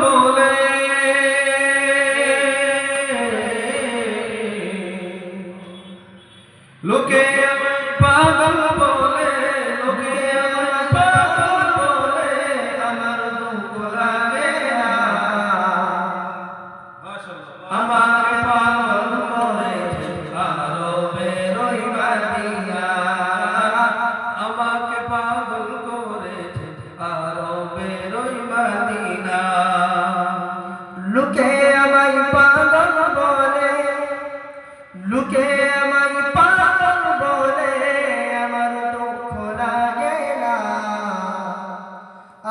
বলে লোকে আমায় পাগল বলে, লোকে আমায় পাগল বলে, আমার দুঃখ লাগে না। আমাকে পাগল করেছে আরো বেরোই মাদিনা, আমাকে পাগল করেছে আরো বেরোই মাদিনা। লোকে আমায় পাগল বলে, লোকে আমায় পাগল বলে, আমার দুঃখ লাগে না।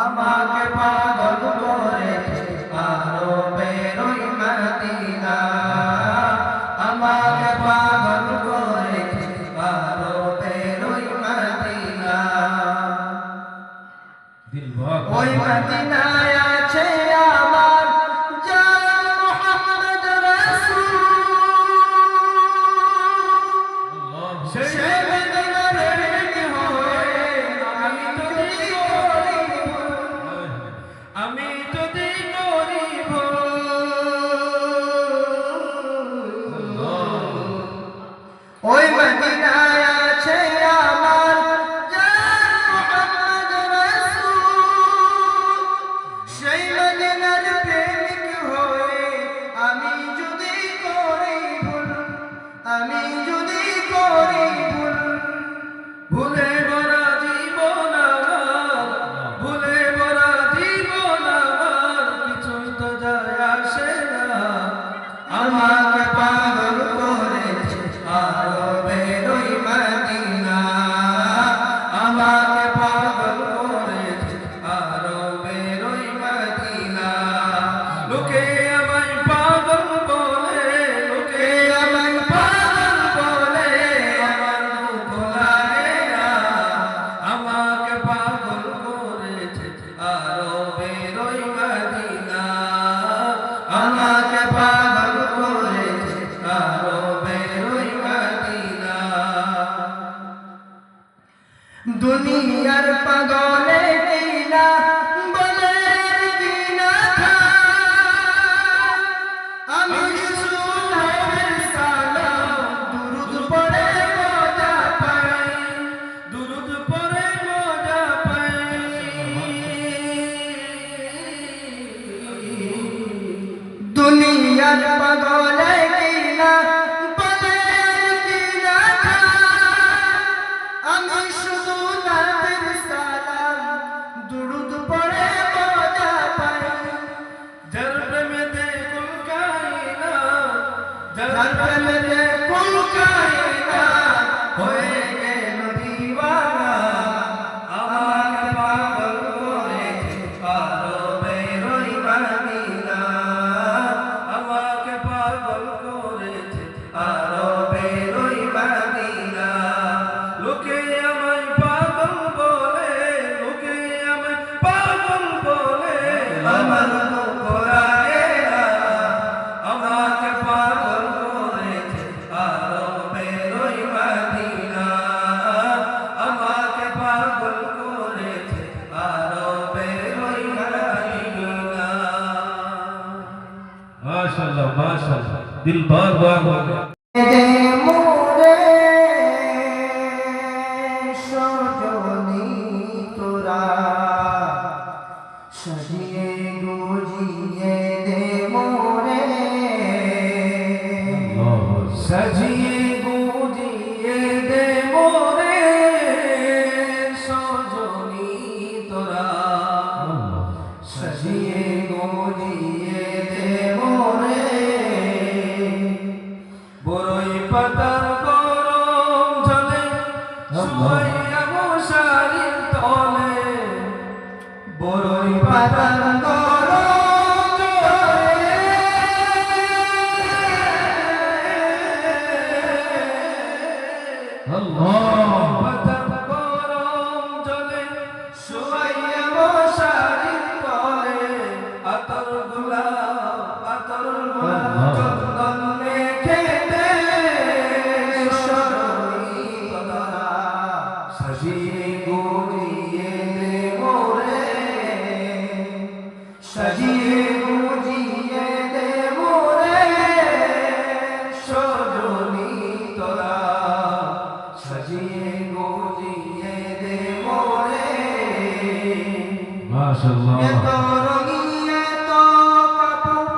আমাকে পাগল করেছে আরো বেরোই মাদিনা, আমাকে পাগল করেছে আরো বেরোই মাদিনা। ওই মদিনায় আছে আমার জান মুহাম্মদ রাসূল, সেই মদিনার প্রেমী হয়ে আমি যদি করি ভুল, আমি যদি করি ভুল, ওই মদিনায় আছে আমার জান মুহাম্মদ রাসূল, সেই মদিনার প্রেমিক হয়ে আমি যদি করি ভুল, আমি যদি করি ভুল, ভুলে ভরা জীবন আমার, ভুলে ভরা জীবন আমার, কিছুই তো যায় আসে না। আমাকে পাগল করেছে আরো বেরোই মাদিনা, আমাকে পাগল করেছে আরো বেরোই মাদিনা। লোকে আমায় পাগল বলে, লোকে আমায় পাগল বলে, আমার দুঃখ লাগে না। আমাকে পাগল করেছে আরো বেরোই মাদিনা, আমাকে পাগল করেছে আরো বেরোই মাদিনা। দুনিয়ার পাগলে কিনা বলে কিনা আমি শুধু নবীর সালাম দুরুদ পড়ে মজা পাই, দুরুদ পড়ে মজা পাই। দুনিয়ার পাগলে কিনা বলে কিনা আমি শুধু নবীর সালাম দুরুদ পড়ে মজা পাই। যার প্রেমেতে কুল কায়না, যার প্রেমেতে কুল কায়না হয়ে গেল দিওয়ানা, আমাকে পাগল করেছে আরো বেরোই মাদিনা, আমাকে পাগল করেছে আরো বেরোই মাদিনা। লোকে আমায় পাগল বলে, লোকে আমায় পাগল বলে, আমার দুঃখ লাগে না। আমাকে পাগল করেছে আরো বেরোই মাদিনা, আমাকে পাগল করেছে আরো বেরোই মাদিনা। মাশাআল্লাহ মাশাআল্লাহ, দিল ভর ভর हो गया। মোরে সজনী তোরা সাজিয়ে গুজিয়ে দে মোরে, সাজিয়ে গুজিয়ে দে মোরে সজনী তোরা, সাজিয়ে গুজিয়ে দে মোরে। বড়ই পাতার গরম জলে শুয়াইয়া মশারির তলে, বড়ই পাতার গরম জলে, পাতার গরম জলে শুয়াইয়া মশারির তলে, আতর সাজিয়ে গুজিয়ে দে মোরে সজনী তোরা সাজিয়ে গুজিয়ে দে মোরে মাশাআল্লাহ এত রঙিন এত কাপড়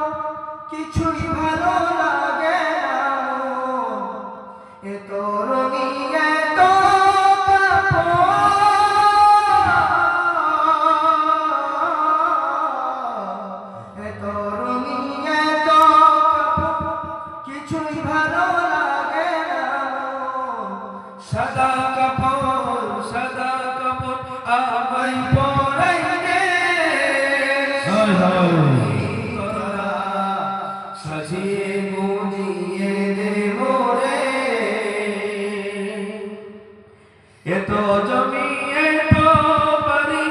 কিছুই ভালো লাগে না মোর। এত রঙিন এত কাপড় এত রঙিন এত কাপড় কিছুই ভালো লাগে না মোর। সাদা কাপড় আমায় পরাইবে হায় হায় তোরা সাজিয়ে গুজিয়ে দে মোরে এত জমি এত বাড়ি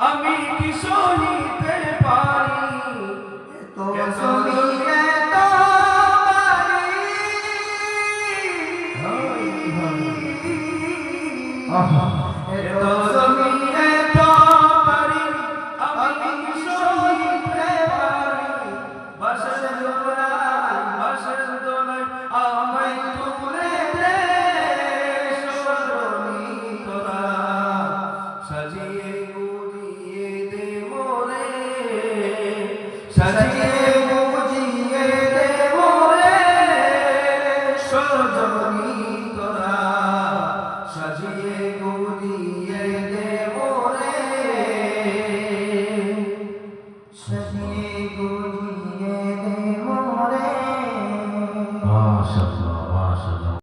আমি কি সহিতে পারি এত জমি এত বাড়ি আহা এত জমি এত বাড়ি আমি কি সহিতে পারি বাসের দোলায় আমায় তুলে দে সজনী তোরা সাজিয়ে গুজিয়ে দে মোরে সাজিয়ে